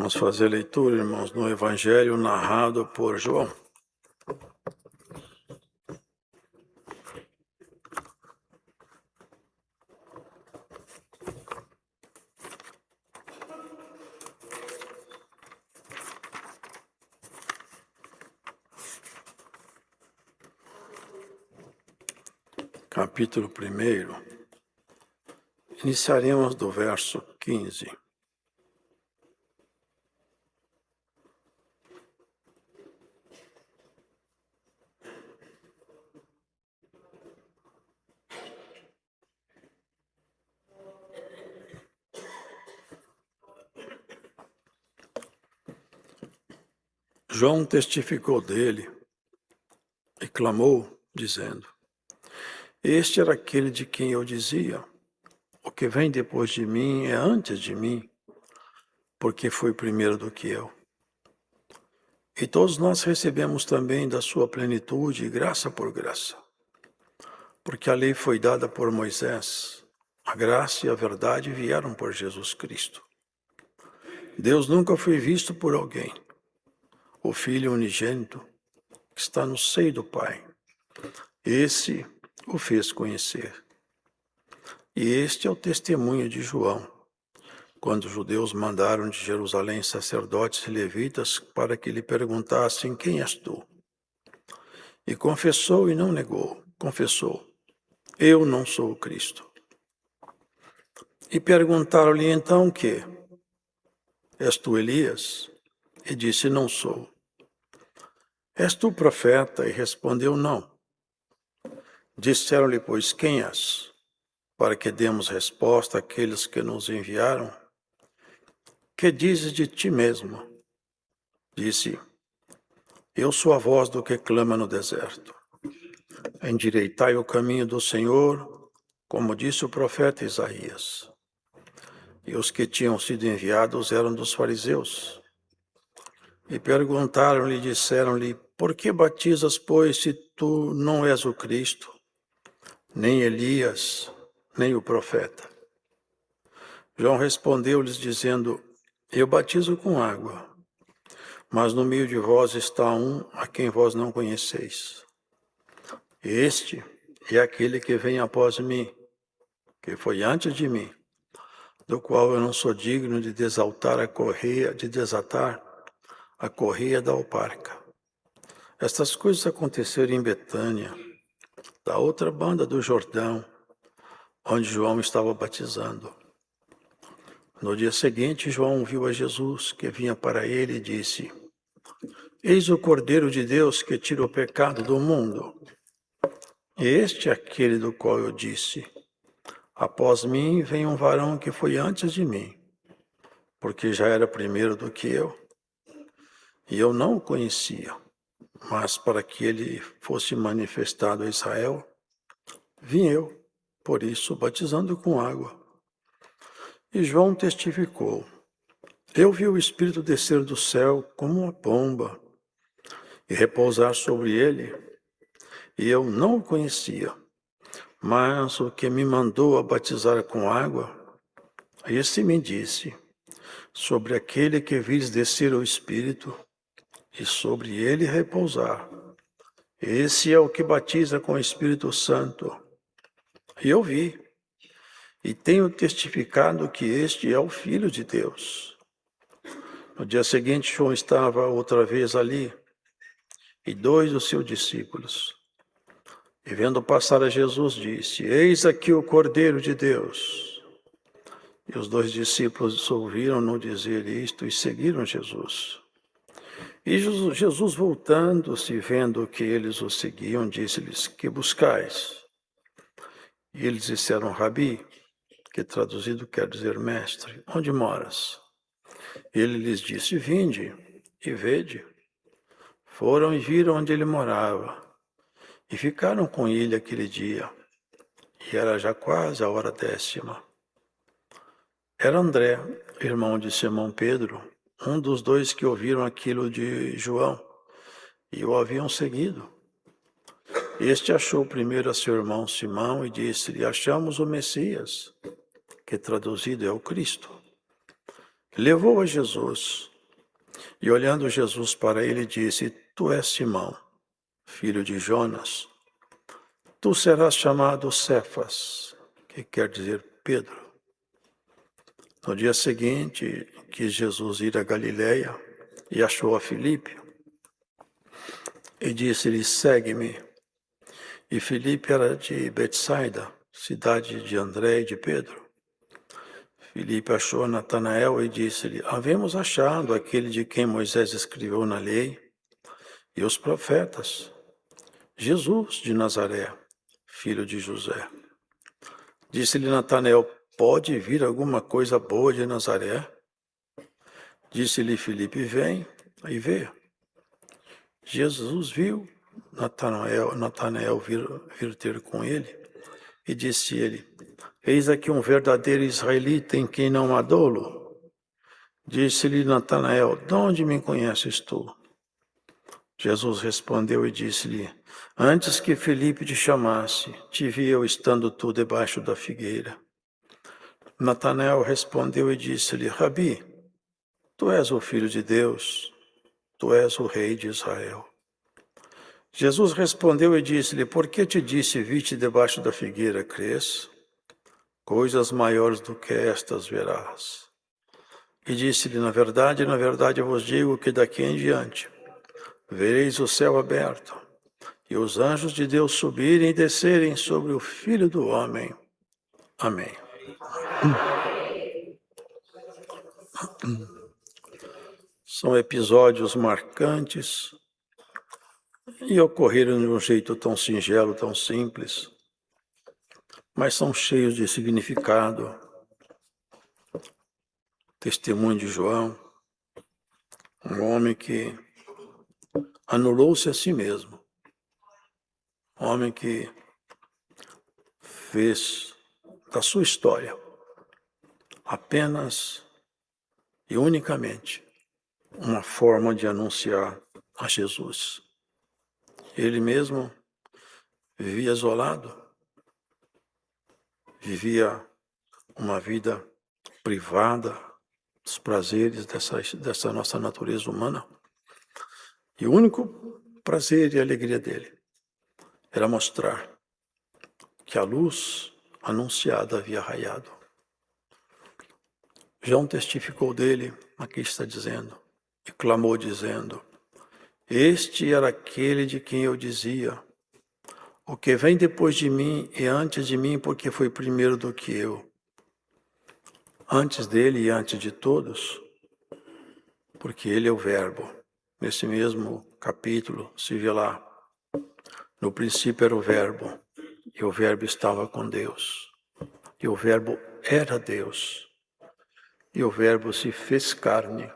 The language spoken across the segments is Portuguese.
Vamos fazer leitura, irmãos, no Evangelho narrado por João. Capítulo 1. Iniciaremos do verso 15. João testificou dele e clamou, dizendo: Este era aquele de quem eu dizia: o que vem depois de mim é antes de mim, porque foi primeiro do que eu. E todos nós recebemos também da sua plenitude, graça por graça. Porque a lei foi dada por Moisés, a graça e a verdade vieram por Jesus Cristo. Deus nunca foi visto por alguém. O Filho unigênito, que está no seio do Pai, esse o fez conhecer. E este é o testemunho de João, quando os judeus mandaram de Jerusalém sacerdotes e levitas para que lhe perguntassem: quem és tu? E confessou e não negou, confessou: eu não sou o Cristo. E perguntaram-lhe então que: és tu Elias? E disse: não sou. És tu profeta? E respondeu: não. Disseram-lhe, pois, quem és? Para que demos resposta àqueles que nos enviaram. Que dizes de ti mesmo? Disse: eu sou a voz do que clama no deserto. Endireitai o caminho do Senhor, como disse o profeta Isaías. E os que tinham sido enviados eram dos fariseus. E perguntaram-lhe, disseram-lhe: por que batizas, pois, se tu não és o Cristo, nem Elias, nem o profeta? João respondeu-lhes, dizendo: eu batizo com água, mas no meio de vós está um a quem vós não conheceis. Este é aquele que vem após mim, que foi antes de mim, do qual eu não sou digno de desatar a correia da alparca. Estas coisas aconteceram em Betânia, da outra banda do Jordão, onde João estava batizando. No dia seguinte, João viu a Jesus, que vinha para ele, e disse: eis o Cordeiro de Deus que tira o pecado do mundo. Este é aquele do qual eu disse: após mim vem um varão que foi antes de mim, porque já era primeiro do que eu. E eu não o conhecia, mas para que ele fosse manifestado a Israel, vim eu, por isso, batizando com água. E João testificou: eu vi o Espírito descer do céu como uma pomba e repousar sobre ele, e eu não o conhecia. Mas o que me mandou a batizar com água, esse me disse: sobre aquele que vires descer o Espírito, e sobre ele repousar, esse é o que batiza com o Espírito Santo. E eu vi, e tenho testificado que este é o Filho de Deus. No dia seguinte, João estava outra vez ali, e 2 dos seus discípulos. E vendo passar a Jesus, disse: eis aqui o Cordeiro de Deus. E os 2 discípulos ouviram-no dizer isto e seguiram Jesus. E Jesus, voltando-se, vendo que eles o seguiam, disse-lhes: que buscais? E eles disseram: Rabi, que traduzido quer dizer mestre, onde moras? Ele lhes disse: vinde e vede. Foram e viram onde ele morava, e ficaram com ele aquele dia. E era já quase a hora 10ª. Era André, irmão de Simão Pedro, um dos 2 que ouviram aquilo de João, e o haviam seguido. Este achou primeiro a seu irmão Simão e disse-lhe: achamos o Messias, que traduzido é o Cristo. Levou a Jesus, E olhando Jesus para ele, disse: Tu és Simão, filho de Jonas. Tu serás chamado Cefas, que quer dizer Pedro. No dia seguinte, quis Jesus ir a Galiléia e achou a Filipe. E disse-lhe: Segue-me. E Filipe era de Betsaida, cidade de André e de Pedro. Filipe achou Natanael e disse-lhe: Havemos achado aquele de quem Moisés escreveu na lei e os profetas, Jesus de Nazaré, filho de José. Disse-lhe Natanael: Pode vir alguma coisa boa de Nazaré? Disse-lhe Filipe: Vem e vê. Jesus viu Natanael vir ter com ele e disse-lhe: Eis aqui um verdadeiro israelita em quem não há dolo. Disse-lhe Natanael: De onde me conheces tu? Jesus respondeu e disse-lhe: Antes que Filipe te chamasse, te vi eu estando tu debaixo da figueira. Natanael respondeu e disse-lhe: Rabi, tu és o Filho de Deus, tu és o Rei de Israel. Jesus respondeu e disse-lhe: Por que te disse, vi-te debaixo da figueira, crês? Coisas maiores do que estas verás. E disse-lhe: na verdade eu vos digo que daqui em diante vereis o céu aberto e os anjos de Deus subirem e descerem sobre o Filho do Homem. Amém. São episódios marcantes e ocorreram de um jeito tão singelo, tão simples, mas são cheios de significado. Testemunho de João, um homem que anulou-se a si mesmo, um homem que fez da sua história apenas e unicamente uma forma de anunciar a Jesus. Ele mesmo vivia isolado, vivia uma vida privada dos prazeres dessa nossa natureza humana. E o único prazer e alegria dele era mostrar que a luz anunciada havia raiado. João testificou dele, aqui está dizendo, e clamou dizendo: Este era aquele de quem eu dizia: O que vem depois de mim é antes de mim, porque foi primeiro do que eu. Antes dele e antes de todos, porque ele é o Verbo. Nesse mesmo capítulo se vê lá: no princípio era o Verbo, e o Verbo estava com Deus, e o Verbo era Deus, e o Verbo se fez carne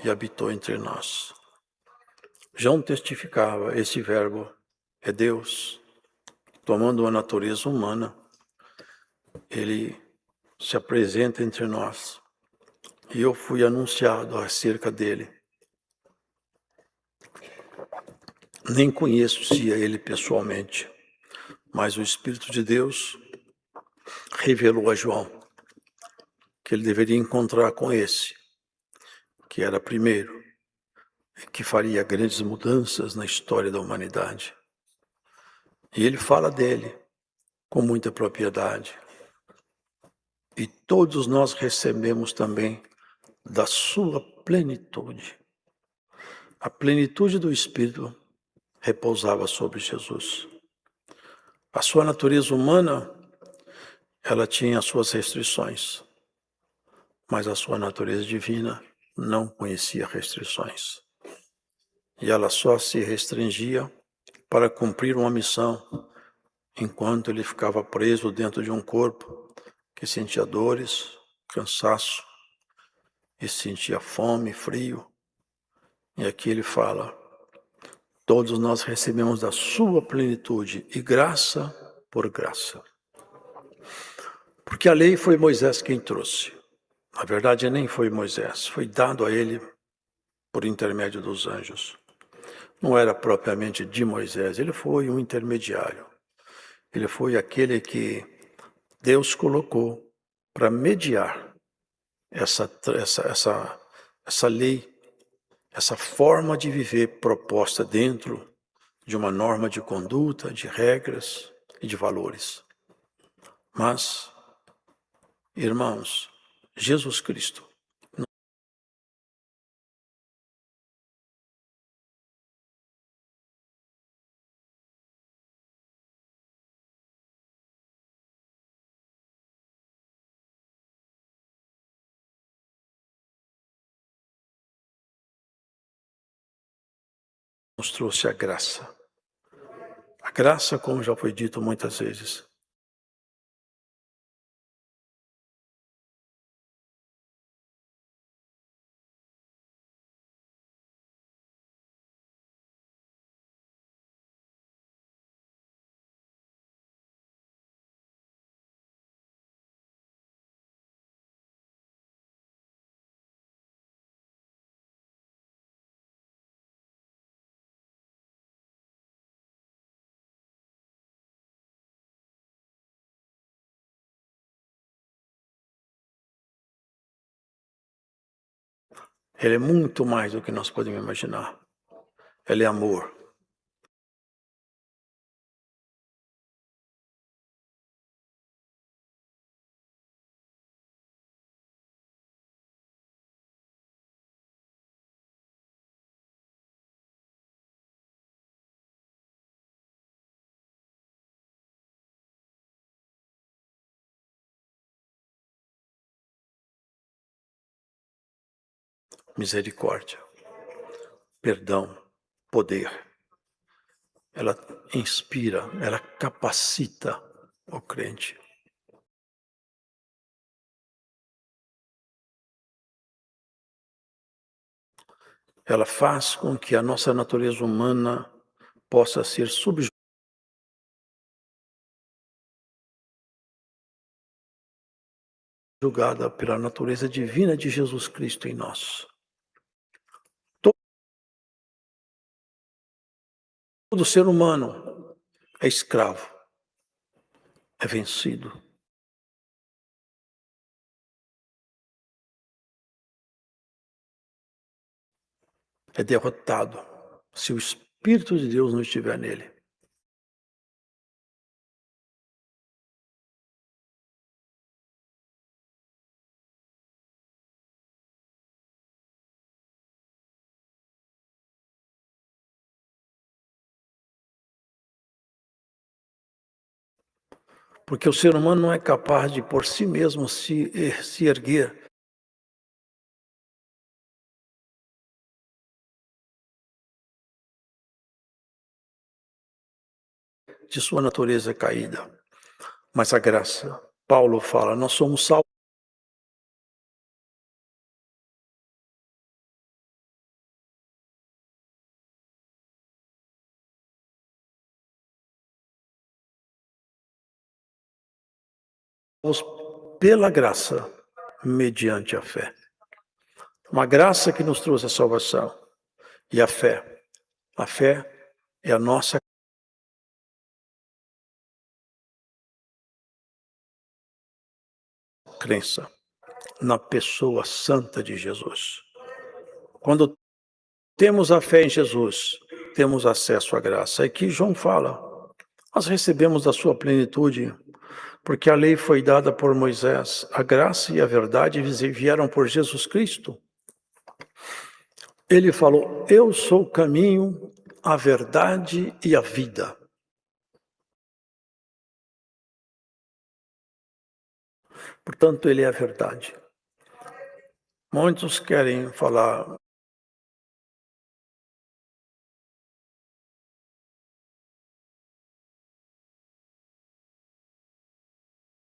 e habitou entre nós. João testificava: esse Verbo é Deus, tomando a natureza humana, ele se apresenta entre nós. E eu fui anunciado acerca dele. Nem conhecia ele pessoalmente, mas o Espírito de Deus revelou a João que ele deveria encontrar com esse, que era primeiro, que faria grandes mudanças na história da humanidade. E ele fala dele com muita propriedade. E todos nós recebemos também da sua plenitude. A plenitude do Espírito repousava sobre Jesus. A sua natureza humana, ela tinha as suas restrições, mas a sua natureza divina não conhecia restrições. E ela só se restringia para cumprir uma missão, enquanto ele ficava preso dentro de um corpo que sentia dores, cansaço, e sentia fome, frio. E aqui ele fala: todos nós recebemos da sua plenitude, e graça por graça. Porque a lei foi Moisés quem trouxe. Na verdade, nem foi Moisés, foi dado a ele por intermédio dos anjos. Não era propriamente de Moisés, ele foi um intermediário. Ele foi aquele que Deus colocou para mediar essa lei essa forma de viver proposta dentro de uma norma de conduta, de regras e de valores. Mas, irmãos, Jesus Cristo nos trouxe a graça. A graça, como já foi dito muitas vezes, ele é muito mais do que nós podemos imaginar. Ele é amor. Misericórdia, perdão, poder. Ela inspira, ela capacita o crente. Ela faz com que a nossa natureza humana possa ser subjugada pela natureza divina de Jesus Cristo em nós. Todo ser humano é escravo, é vencido. É derrotado se o Espírito de Deus não estiver nele. Porque o ser humano não é capaz de por si mesmo se erguer de sua natureza caída. Mas a graça, Paulo fala, nós somos salvos pela graça, mediante a fé. Uma graça que nos trouxe a salvação. E a fé é a nossa crença na pessoa santa de Jesus. Quando temos a fé em Jesus, temos acesso à graça. É que João fala, nós recebemos da sua plenitude, porque a lei foi dada por Moisés, a graça e a verdade vieram por Jesus Cristo. Ele falou, eu sou o caminho, a verdade e a vida. Portanto, ele é a verdade. Muitos querem falar,